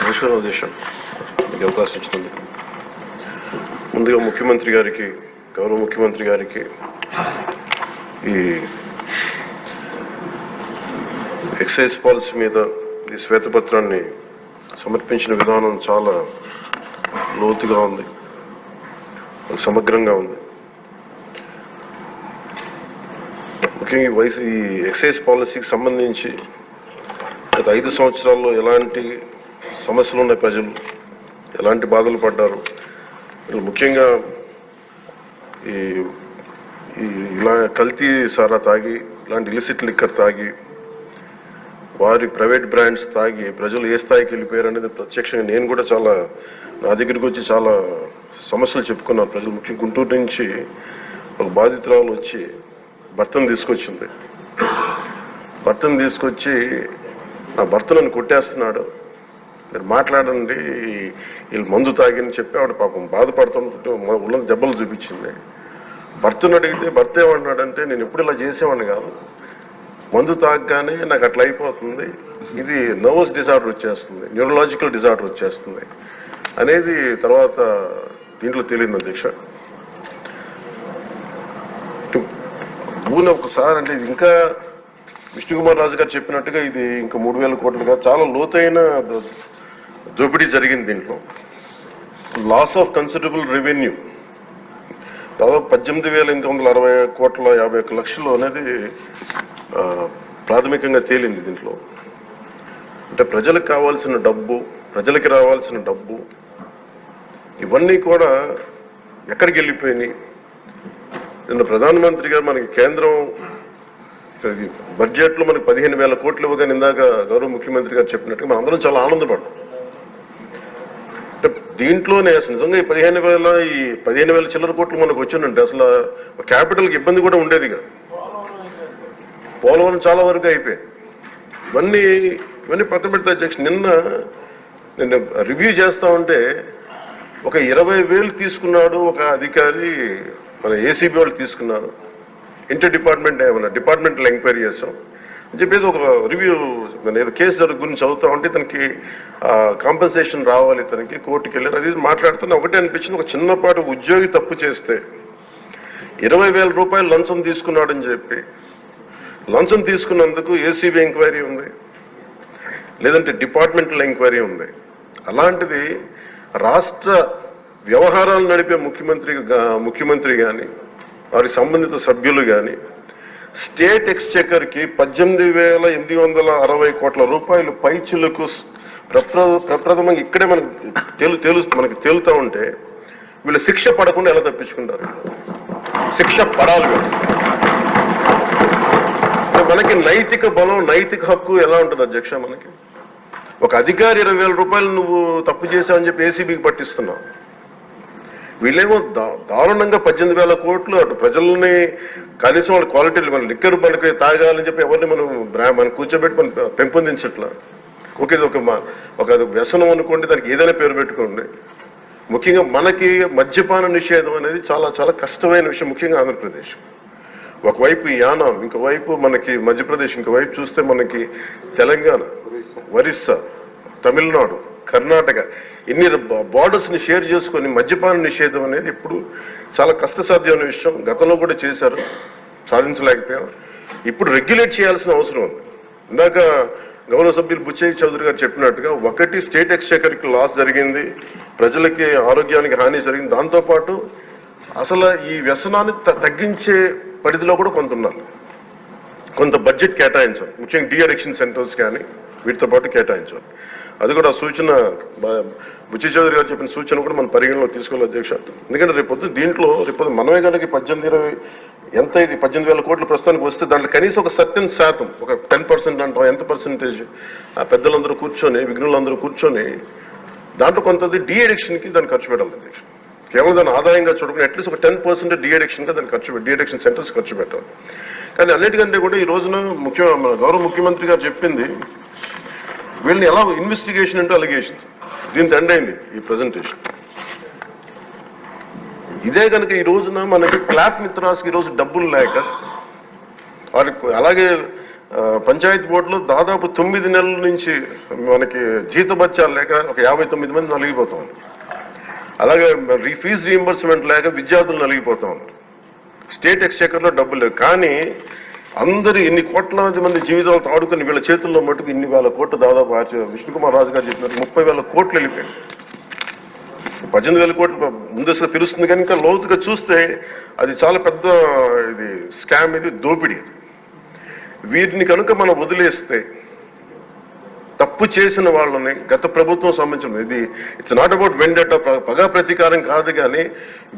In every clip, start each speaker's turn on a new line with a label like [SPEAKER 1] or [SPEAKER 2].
[SPEAKER 1] నమస్కారం ఉద్దేశం మీకు అవకాశం ఇచ్చినందుకు ముందుగా ముఖ్యమంత్రి గారికి, గౌరవ ముఖ్యమంత్రి గారికి ఈ ఎక్సైజ్ పాలసీ మీద ఈ శ్వేతపత్రాన్ని సమర్పించిన విధానం చాలా లోతుగా ఉంది, సమగ్రంగా ఉంది. ముఖ్యంగా ఈ ఎక్సైజ్ పాలసీకి సంబంధించి గత 5 సంవత్సరాల్లో ఎలాంటి సమస్యలు ఉన్నాయి, ప్రజలు ఎలాంటి బాధలు పడ్డారు, ముఖ్యంగా ఇలా కల్తీ సారా తాగి, ఇలాంటి ఇలిసిట్ లిక్కర్ తాగి, వారి ప్రైవేట్ బ్రాండ్స్ తాగి ప్రజలు ఏ స్థాయికి వెళ్ళిపోయారు అనేది ప్రత్యక్షంగా నేను కూడా చాలా నా దగ్గరికి వచ్చి చాలా సమస్యలు చెప్పుకున్నారు ప్రజలు. ముఖ్యంగా గుంటూరు నుంచి ఒక బాధితురాలు వచ్చి భర్తను తీసుకొచ్చింది. భర్తను తీసుకొచ్చి నా భర్త నన్ను కొట్టేస్తున్నాడు, మీరు మాట్లాడండి, వీళ్ళు మందు తాగిని చెప్పి ఆవిడ పాపం బాధపడుతుంటే ఉళ్ళ దెబ్బలు చూపించింది. భర్తను అడిగితే భర్త ఏమన్నాడంటే, నేను ఎప్పుడు ఇలా చేసేవాడిని కాదు, మందు తాగగానే నాకు అట్లా అయిపోతుంది, ఇది నర్వస్ డిజార్డర్ వచ్చేస్తుంది, న్యూరలాజికల్ డిజార్డర్ వచ్చేస్తుంది అనేది తర్వాత దీంట్లో తెలియదు అధ్యక్ష. భూని ఒకసారి అంటే ఇది ఇంకా విష్ణుకుమార్ రాజు గారు చెప్పినట్టుగా ఇది ఇంకా 3,000 కోట్లుగా చాలా లోతైన దోపిడీ జరిగింది. దీంట్లో లాస్ ఆఫ్ కన్సిడరబుల్ రెవెన్యూ దాదాపు 18,860 కోట్ల 51 లక్షలు అనేది ప్రాథమికంగా తేలింది. దీంట్లో అంటే ప్రజలకు కావాల్సిన డబ్బు, ప్రజలకి రావాల్సిన డబ్బు ఇవన్నీ కూడా ఎక్కడికి వెళ్ళిపోయినాయి. నిన్న ప్రధానమంత్రి గారు మనకి కేంద్రం బడ్జెట్లో మనకి 15,000 కోట్లు ఇవ్వగానే ఇందాక గౌరవ ముఖ్యమంత్రి గారు చెప్పినట్టుగా మనం అందరం చాలా ఆనందపడ్డాం. అంటే దీంట్లోనే నిజంగా ఈ 15,000 చిల్లర కోట్లు మనకు వచ్చిందంటే అసలు క్యాపిటల్కి ఇబ్బంది కూడా ఉండేది కాదు. పోలవరం చాలా వరకు అయిపోయాయి. ఇవన్నీ పక్కన పెడితే అధ్యక్ష, నిన్న రివ్యూ చేస్తా ఉంటే ఒక 20,000 తీసుకున్నాడు ఒక అధికారి, మన ఏసీబీ వాళ్ళు తీసుకున్నారు. ఇంటర్ డిపార్ట్మెంటల్ ఎంక్వైరీ చేస్తాం అని చెప్పేసి ఒక రివ్యూ ఏదో కేసు గురించి చదువుతా ఉంటే తనకి కాంపెన్సేషన్ రావాలి, తనకి కోర్టుకి వెళ్ళారు. అది మాట్లాడుతున్నా ఒకటే అనిపించింది, ఒక చిన్నపాటి ఉద్యోగి తప్పు చేస్తే 20,000 రూపాయలు లంచం తీసుకున్నాడని చెప్పి లంచం తీసుకున్నందుకు ఏసీబీ ఎంక్వైరీ ఉంది, లేదంటే డిపార్ట్మెంటల్ ఎంక్వైరీ ఉంది. అలాంటిది రాష్ట్ర వ్యవహారాలు నడిపే ముఖ్యమంత్రి కానీ వారి సంబంధిత సభ్యులు కానీ స్టేట్ ఎక్స్చెకర్కి 18,860 కోట్ల రూపాయలు పైచిలకు ప్రప్రథమంగా ఇక్కడే మనకి తేలుతూ ఉంటే వీళ్ళు శిక్ష పడకుండా ఎలా తప్పించుకుంటారు? శిక్ష పడాలి. మనకి నైతిక బలం, నైతిక హక్కు ఎలా ఉంటుంది అధ్యక్ష? మనకి ఒక అధికారి 20,000 రూపాయలు నువ్వు తప్పు చేశావని చెప్పి ఏసీబీకి పట్టిస్తున్నావు. వీళ్ళేమో దారుణంగా 18,000 కోట్లు అటు ప్రజల్ని కనీసం వాళ్ళ క్వాలిటీలు మన లిక్కర్ మనకి తాగాలని చెప్పి ఎవరిని మనం కూర్చోబెట్టి మనం పెంపొందించట్లా. ఓకే, ఒక వ్యసనం అనుకోండి, దానికి ఏదైనా పేరు పెట్టుకోండి. ముఖ్యంగా మనకి మద్యపాన నిషేధం అనేది చాలా చాలా కష్టమైన విషయం, ముఖ్యంగా ఆంధ్రప్రదేశ్. ఒకవైపు యానాం, ఇంకోవైపు మనకి మధ్యప్రదేశ్, ఇంకోవైపు చూస్తే మనకి తెలంగాణ, ఒరిస్సా, తమిళనాడు, కర్ణాటక, ఇన్ని బార్డర్స్ని షేర్ చేసుకొని మద్యపాన నిషేధం అనేది ఇప్పుడు చాలా కష్టసాధ్యమైన విషయం. గతంలో కూడా చేశారు, సాధించలేకపోయారు. ఇప్పుడు రెగ్యులేట్ చేయాల్సిన అవసరం ఉంది. ఇందాక గౌరవ సభ్యులు బుచ్చయ్య చౌదరి గారు చెప్పినట్టుగా ఒకటి స్టేట్ ఎక్స్చెకర్కి లాస్ జరిగింది, ప్రజలకి ఆరోగ్యానికి హాని జరిగింది. దాంతోపాటు అసలు ఈ వ్యసనాన్ని తగ్గించే పరిధిలో కూడా కొంత ఉన్నారు, కొంత బడ్జెట్ కేటాయించాలి. ముఖ్యంగా డీ అడిక్షన్ సెంటర్స్ కానీ వీటితో పాటు కేటాయించాలి. అది కూడా సూచన బుచ్చి చౌదరి గారు చెప్పిన సూచన కూడా మనం పరిగణలో తీసుకోవాలి అధ్యక్ష. ఎందుకంటే రేపొద్దు మనమే కనుక 18,000 కోట్లు ప్రస్తుతానికి వస్తే దాంట్లో కనీసం ఒక సర్టెన్ శాతం, ఒక 10% అంటాం, ఎంత పర్సెంటేజ్ ఆ పెద్దలందరూ కూర్చొని, విఘ్నులందరూ కూర్చొని దాంట్లో కొంత డీ అడిక్షన్కి దాన్ని ఖర్చు పెట్టాలి అధ్యక్ష. కేవలం దాన్ని ఆదాయంగా చూడకుండా అట్లీస్ట్ ఒక 10% డీ అడిక్షన్గా దాన్ని డీ అడిక్షన్ సెంటర్స్ ఖర్చు పెట్టాలి. కానీ అన్నిటికంటే కూడా ఈ రోజున మన గౌరవ ముఖ్యమంత్రి గారు చెప్పింది, వీళ్ళని ఎలా ఇన్వెస్టిగేషన్ అంటే అలిగేషన్స్, దీంతో ఎండ్ అయింది ఈ ప్రజెంటేషన్. ఇదే కనుక ఈ రోజున మనకి క్లాప్ మిత్రాస్కి ఈరోజు డబ్బులు లేక వారికి, అలాగే పంచాయతీ బోర్డులో దాదాపు 9 నెలల నుంచి మనకి జీతభత్యాలు లేక ఒక 59 మంది నలిగిపోతా ఉన్నారు. అలాగే ఫీజు రీఎంబర్స్మెంట్ లేక విద్యార్థులు నలిగిపోతా ఉన్నారు. స్టేట్ ఎక్స్చెకర్లో డబ్బులు లేవు. కానీ అందరూ ఇన్ని కోట్లాది మంది జీవితాలతో ఆడుకుని వీళ్ళ చేతుల్లో మటుకు ఇన్ని వేల కోట్లు దాదాపు విష్ణుకుమార్ రాజు గారు చెప్పినట్టు 30,000 కోట్లు వెళ్ళిపోయాయి. 18,000 కోట్లు ముందస్తుగా తెలుస్తుంది కానీ ఇంకా లోతుగా చూస్తే అది చాలా పెద్ద ఇది స్కామ్, ఇది దోపిడీ. వీటిని కనుక మనం వదిలేస్తే తప్పు చేసిన వాళ్ళని గత ప్రభుత్వం సంబంధించిన ఇది ఇట్స్ నాట్ అబౌట్ వెండట పగా ప్రతీకారం కాదు, కానీ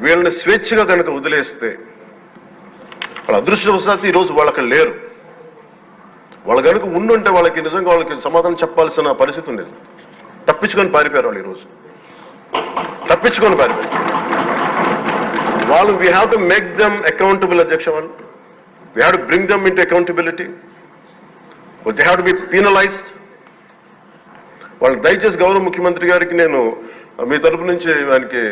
[SPEAKER 1] వీళ్ళని స్వేచ్ఛగా కనుక వదిలేస్తే వాళ్ళ అదృష్టవశాత్తు ఈరోజు వాళ్ళు అక్కడ లేరు. వాళ్ళు కనుక ఉండుంటే వాళ్ళకి నిజంగా వాళ్ళకి సమాధానం చెప్పాల్సిన పరిస్థితి ఉండేది. తప్పించుకొని పారిపోయారు వాళ్ళు ఈరోజు, తప్పించుకొని పారిపోయారు వాళ్ళు. We have to make them accountable అధ్యక్ష. వాళ్ళు we have to bring them into accountability, but they have to be penalized. వాళ్ళు దయచేసి గౌరవ ముఖ్యమంత్రి గారికి నేను మీ తరపు నుంచి ఆయనకి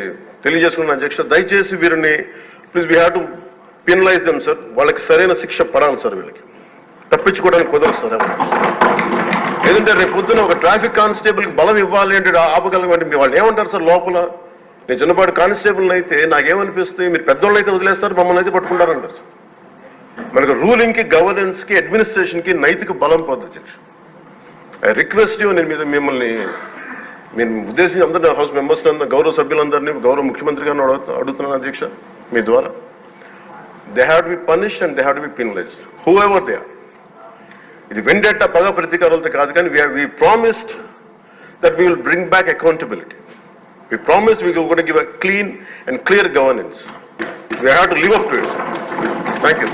[SPEAKER 1] తెలియజేసుకున్నాను అధ్యక్ష, దయచేసి వీరిని please we have to penalise them sir. వాళ్ళకి సరైన శిక్ష పడాలి సార్. వీళ్ళకి తప్పించుకోవడానికి కుదరదు సార్. ఏదంటే రేపు పొద్దున ఒక ట్రాఫిక్ కానిస్టేబుల్కి బలం ఇవ్వాలి అంటే ఆపగలమంటే వాళ్ళు ఏమంటారు సార్ లోపల? నేను చిన్నపాటి కానిస్టేబుల్ని అయితే నాకేమనిపిస్తుంది, మీరు పెద్దోళ్ళు అయితే వదిలేస్తారు, మమ్మల్ని అయితే పట్టుకుంటారంటారు సార్. మనకు రూలింగ్కి, గవర్నెన్స్కి, అడ్మినిస్ట్రేషన్కి నైతిక బలం పోదు అధ్యక్ష. ఐ రిక్వెస్ట్ యూ, నేను మిమ్మల్ని నేను ఉద్దేశించి అందరినీ హౌస్ మెంబర్స్ గౌరవ సభ్యులందరినీ గౌరవ ముఖ్యమంత్రి గారిని అడుగుతున్నాను అధ్యక్ష మీ ద్వారా. They have to be punished and they have to be penalised whoever they are. ఇది వెండెట్ట పగ ప్రతీకారాలతో కాదు, కానీ we promised that we will bring back accountability. We promise we gonna give a clean and clear governance. We have to live up to it. Thank you.